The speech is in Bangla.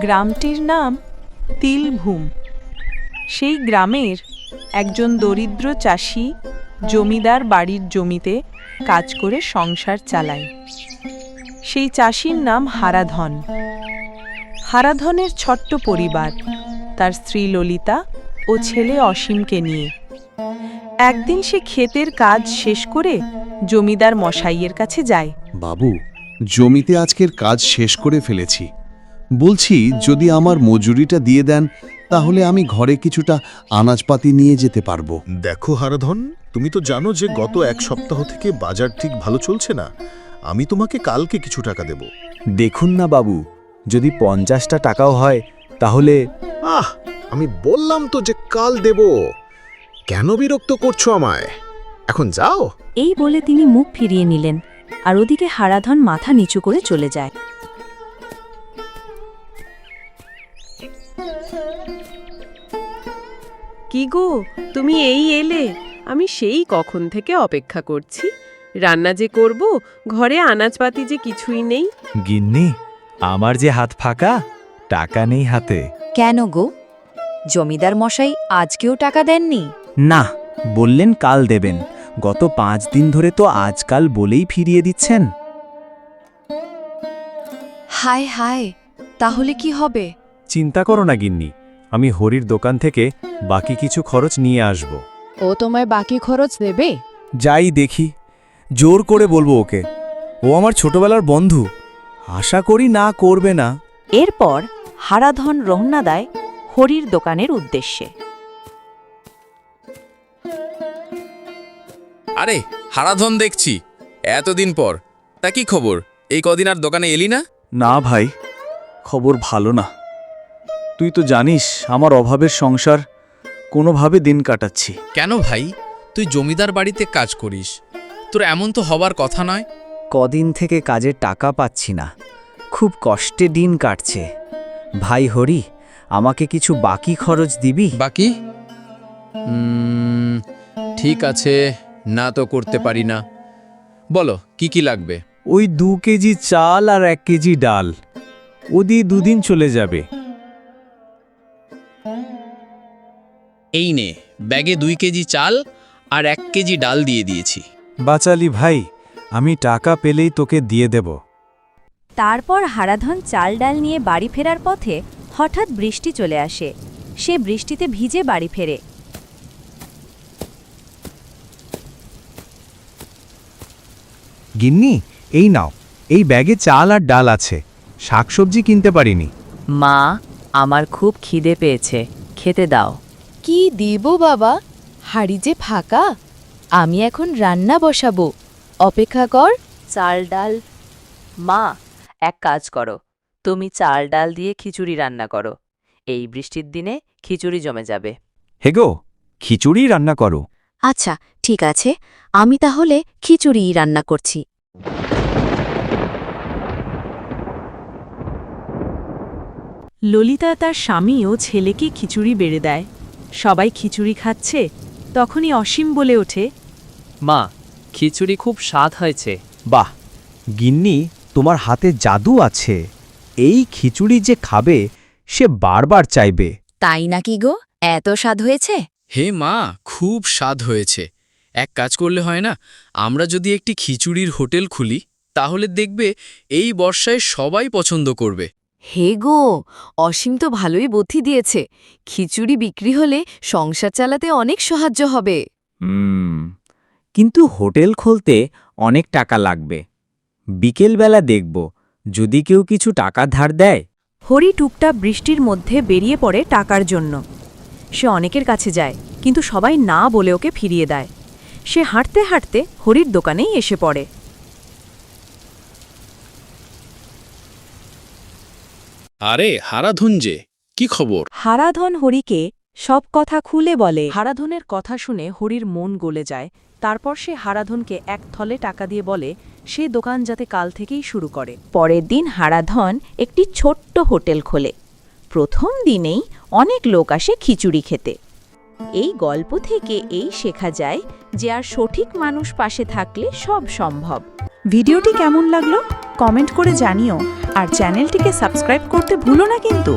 গ্রামটির নাম তিলভূম। সেই গ্রামের একজন দরিদ্র চাষি জমিদার বাড়ির জমিতে কাজ করে সংসার চালায়। সেই চাষির নাম হারাধন। হারাধনের ছোট্ট পরিবার, তার স্ত্রী ললিতা ও ছেলে অসীমকে নিয়ে। একদিন সে ক্ষেতের কাজ শেষ করে জমিদার মশাইয়ের কাছে যায়। বাবু, জমিতে আজকের কাজ শেষ করে ফেলেছি। বলছি, যদি আমার মজুরিটা দিয়ে দেন তাহলে আমি ঘরে কিছুটা আনাজপাতি নিয়ে যেতে পারবো। দেখো হারাধন, তুমি তো জানো যে গত এক সপ্তাহ থেকে বাজার ঠিক ভালো চলছে না। আমি তোমাকে কালকে কিছু টাকা দেব। দেখুন না বাবু, যদি 50টা টাকাও হয় তাহলে। আমি বললাম তো যে কাল দেব। কেন বিরক্ত করছো আমায়? এখন যাও। এই বলে তিনি মুখ ফিরিয়ে নিলেন, আর ওদিকে হারাধন মাথা নিচু করে চলে যায়। কি গো, তুমি এই এলে? আমি সেই কখন থেকে অপেক্ষা করছি। রান্না যে করব, ঘরে আনাজপাতি যে কিছুই নেই। গিন্নি, আমার যে হাত ফাঁকা, টাকা নেই হাতে। কেন গো, জমিদার মশাই আজকেও টাকা দেননি? না, বললেন কাল দেবেন। গত 5 দিন ধরে তো আজকাল বলেই ফিরিয়ে দিচ্ছেন। হায় হায়, তাহলে কি হবে? চিন্তা করো না গিন্নি, আমি হরির দোকান থেকে বাকি কিছু খরচ নিয়ে আসব। ও তোমায় বাকি খরচ দেবে? যাই দেখি, জোর করে বলবো ওকে। ও আমার ছোটবেলার বন্ধু, আশা করি না করবে না। এরপর হারাধন রওনা দেয় হরির দোকানের উদ্দেশ্যে। আরে হারাধন, দেখছি এতদিন পর। তা কি খবর? এই কদিন আর দোকানে এলি না? না ভাই, খবর ভালো না। তুই তো জানিস আমার অভাবের সংসার, কোনোভাবে দিন কাটাচ্ছি। কেন ভাই, তুই জমিদার বাড়িতে কাজ করিস, তোর এমন তো হবার কথা নয়। কদিন থেকে কাজের টাকা পাচ্ছি না, খুব কষ্টে দিন কাটছে। ভাই হরি, আমাকে কিছু বাকি খরচ দিবি? বাকি? ঠিক আছে, না তো করতে পারি না। বলো কি কি লাগবে? ওই 2 কেজি চাল আর 1 কেজি ডাল, ও দিয়ে 2 দিন চলে যাবে। এই নে, ব্যাগে 2 কেজি চাল আর 1 কেজি ডাল দিয়ে দিয়েছি। বাচালি ভাই, আমি টাকা পেলেই তোকে দিয়ে দেব। তারপর হারাধন চাল ডাল নিয়ে বাড়ি ফেরার পথে হঠাৎ বৃষ্টি চলে আসে। সে বৃষ্টিতে ভিজে বাড়ি ফেরে। গিন্নি, এই নাও, এই ব্যাগে চাল আর ডাল আছে, শাকসবজি কিনতে পারিনি। মা, আমার খুব খিদে পেয়েছে, খেতে দাও। কি দিব বাবা, হাড়ি যে ফাঁকা। আমি এখন রান্না বসাবো, অপেক্ষা কর। চাল ডাল? মা, এক কাজ করো, তুমি চাল ডাল দিয়ে খিচুড়ি রান্না করো। এই বৃষ্টির দিনে খিচুড়ি জমে যাবে। হেগো, খিচুড়ি রান্না করো। আচ্ছা ঠিক আছে, আমি তাহলে খিচুড়িই রান্না করছি। ললিতা তার স্বামী ও ছেলেকে খিচুড়ি বেড়ে দেয়। সবাই খিচুড়ি খাচ্ছে, তখনই অসীম বলে ওঠে, মা, খিচুড়ি খুব স্বাদ হয়েছে। বাহ গিন্নি, তোমার হাতে জাদু আছে। এই খিচুড়ি যে খাবে সে বারবার চাইবে। তাই নাকি গো, এত স্বাদ হয়েছে? হে মা, খুব স্বাদ হয়েছে। এক কাজ করলে হয় না, আমরা যদি একটি খিচুড়ির হোটেল খুলি, তাহলে দেখবে এই বর্ষায় সবাই পছন্দ করবে। হে গো, অসীম তো ভালোই বুদ্ধি দিয়েছে। খিচুড়ি বিক্রি হলে সংসার চালাতে অনেক সাহায্য হবে। কিন্তু হোটেল খুলতে অনেক টাকা লাগবে। বিকেলবেলা দেখব, যদি কেউ কিছু টাকা ধার দেয়। হরি টুকটা বৃষ্টির মধ্যে বেরিয়ে পড়ে টাকার জন্য। সে অনেকের কাছে যায়, কিন্তু সবাই না বলে ওকে ফিরিয়ে দেয়। সে হাঁটতে হাঁটতে হরির দোকানেই এসে পড়ে। আরে হারাধন যে, কি খবর? হারাধন হরিকে সব কথা খুলে বলে। হারাধনের কথা শুনে হরির মন গলে যায়। তারপর সে হারাধনকে 1 থলে টাকা দিয়ে বলে সে দোকান যাতে কাল থেকেই শুরু করে। পরের দিন হারাধন একটি ছোট্ট হোটেল খোলে। প্রথম দিনেই অনেক লোক আসে খিচুড়ি খেতে। এই গল্প থেকে এই শেখা যায় যে আর সঠিক মানুষ পাশে থাকলে সব সম্ভব। ভিডিওটি কেমন লাগলো কমেন্ট করে জানিও। আর চ্যানেলটিকে সাবস্ক্রাইব করতে ভুলো না কিন্তু।